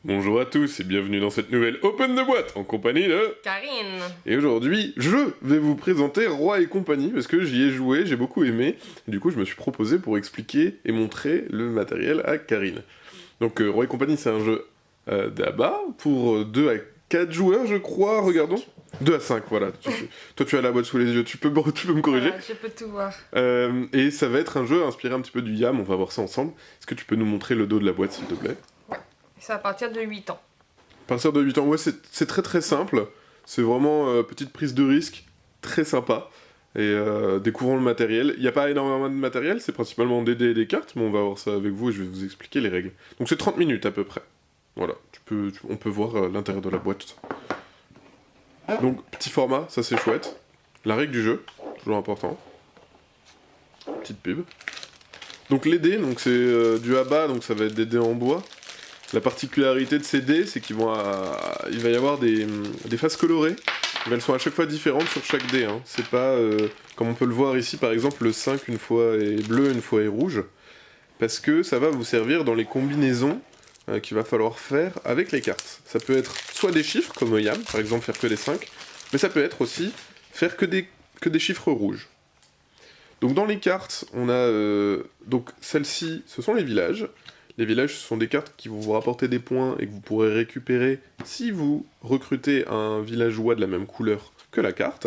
Bonjour à tous et bienvenue dans cette nouvelle Open de boîte en compagnie de Karine. Et aujourd'hui, je vais vous présenter Roi et compagnie parce que j'y ai joué, j'ai beaucoup aimé. Du coup, je me suis proposé pour expliquer et montrer le matériel à Karine. Donc, Roi et compagnie, c'est un jeu d'ABA pour 2 à 4 joueurs, je crois. Regardons. 2 à 5, voilà. Toi, tu as la boîte sous les yeux, tu peux me corriger. Voilà, je peux tout voir. Et ça va être un jeu inspiré un petit peu du YAM, on va voir ça ensemble. Est-ce que tu peux nous montrer le dos de la boîte, s'il te plaît? C'est à partir de 8 ans. À partir de 8 ans, ouais, c'est très très simple. C'est vraiment petite prise de risque, très sympa. Et découvrons le matériel. Il n'y a pas énormément de matériel, c'est principalement des dés et des cartes, mais on va voir ça avec vous et je vais vous expliquer les règles. Donc c'est 30 minutes à peu près. Voilà, on peut voir l'intérieur de la boîte. Donc petit format, ça c'est chouette. La règle du jeu, toujours important. Petite pub. Donc les dés, donc c'est du ABA, donc ça va être des dés en bois. La particularité de ces dés, c'est qu'il va y avoir des faces colorées, mais elles sont à chaque fois différentes sur chaque dé. Hein. C'est pas comme on peut le voir ici, par exemple, le 5 une fois est bleu, une fois est rouge, parce que ça va vous servir dans les combinaisons qu'il va falloir faire avec les cartes. Ça peut être soit des chiffres, comme YAM, par exemple faire que des 5, mais ça peut être aussi faire que des chiffres rouges. Donc dans les cartes, on a... donc celles-ci, ce sont les villages. Les villages, ce sont des cartes qui vont vous rapporter des points et que vous pourrez récupérer si vous recrutez un villageois de la même couleur que la carte.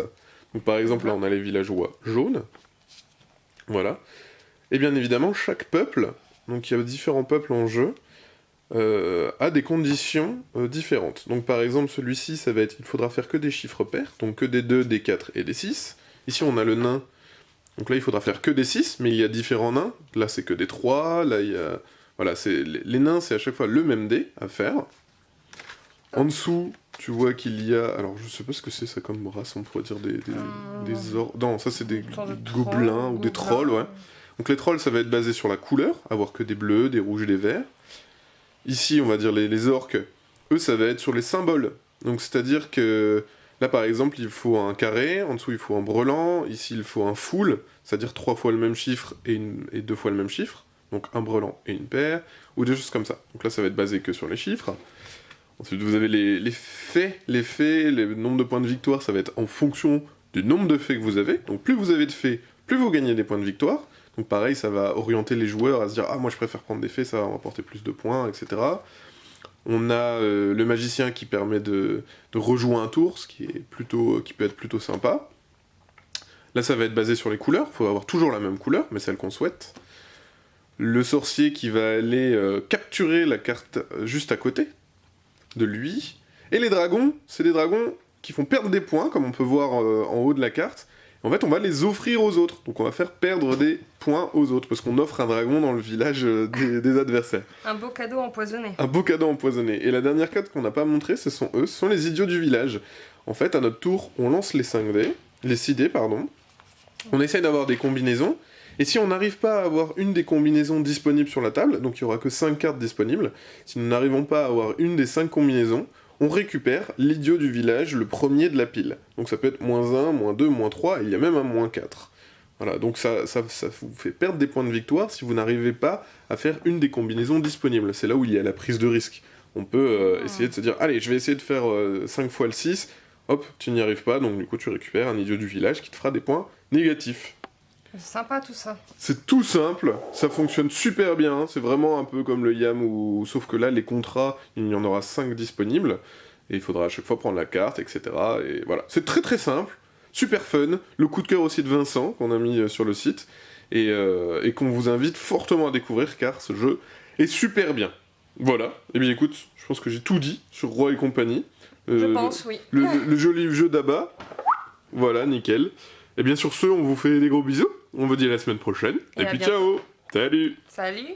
Donc par exemple, là, on a les villageois jaunes. Voilà. Et bien évidemment, chaque peuple, donc il y a différents peuples en jeu, a des conditions différentes. Donc par exemple, celui-ci, ça va être, il faudra faire que des chiffres pairs, donc que des 2, des 4 et des 6. Ici, on a le nain. Donc là, il faudra faire que des 6, mais il y a différents nains. Là, c'est que des 3, là, il y a... Voilà, les nains, c'est à chaque fois le même dé à faire. En dessous, tu vois qu'il y a... Alors, je sais pas ce que c'est ça comme race, on pourrait dire des orques... Non, ça c'est des gobelins ou des trolls, ouais. Donc les trolls, ça va être basé sur la couleur, avoir que des bleus, des rouges et des verts. Ici, on va dire les orques, eux, ça va être sur les symboles. Donc c'est-à-dire que... Là, par exemple, il faut un carré, en dessous, il faut un brelan, ici, il faut un full, c'est-à-dire 3 fois le même chiffre et 2 fois le même chiffre. Donc un brelan et une paire, ou des choses comme ça. Donc là, ça va être basé que sur les chiffres. Ensuite, vous avez les faits. Les faits, le nombre de points de victoire, ça va être en fonction du nombre de faits que vous avez. Donc plus vous avez de faits, plus vous gagnez des points de victoire. Donc pareil, ça va orienter les joueurs à se dire « Ah, moi je préfère prendre des faits, ça va m'apporter plus de points, etc. » On a le magicien qui permet de rejouer un tour, ce qui peut être plutôt sympa. Là, ça va être basé sur les couleurs. Il faut avoir toujours la même couleur, mais celle qu'on souhaite. Le sorcier qui va aller capturer la carte juste à côté de lui. Et les dragons, c'est des dragons qui font perdre des points, comme on peut voir en haut de la carte. En fait, on va les offrir aux autres. Donc on va faire perdre des points aux autres, parce qu'on offre un dragon dans le village des adversaires. Un beau cadeau empoisonné. Un beau cadeau empoisonné. Et la dernière carte qu'on n'a pas montrée, ce sont eux, ce sont les idiots du village. En fait, à notre tour, on lance les 6 dés, pardon. On essaye d'avoir des combinaisons. Et si on n'arrive pas à avoir une des combinaisons disponibles sur la table, donc il n'y aura que 5 cartes disponibles, si nous n'arrivons pas à avoir une des 5 combinaisons, on récupère l'idiot du village, le premier de la pile. Donc ça peut être -1, -2, -3, et il y a même un -4. Voilà, donc ça vous fait perdre des points de victoire si vous n'arrivez pas à faire une des combinaisons disponibles. C'est là où il y a la prise de risque. On peut essayer de se dire, allez, je vais essayer de faire 5 fois le 6, hop, tu n'y arrives pas, donc du coup tu récupères un idiot du village qui te fera des points négatifs. C'est sympa tout ça. C'est tout simple, ça fonctionne super bien, c'est vraiment un peu comme le YAM, sauf que là, les contrats, il y en aura 5 disponibles, et il faudra à chaque fois prendre la carte, etc. Et voilà, c'est très très simple, super fun, le coup de cœur aussi de Vincent, qu'on a mis sur le site, et qu'on vous invite fortement à découvrir, car ce jeu est super bien. Voilà, et bien écoute, je pense que j'ai tout dit sur Roi et compagnie. Je pense, oui. Le joli jeu d'ABA, voilà, nickel. Et bien sur ce, on vous fait des gros bisous. On vous dit à la semaine prochaine. Et puis ciao. Salut. Salut.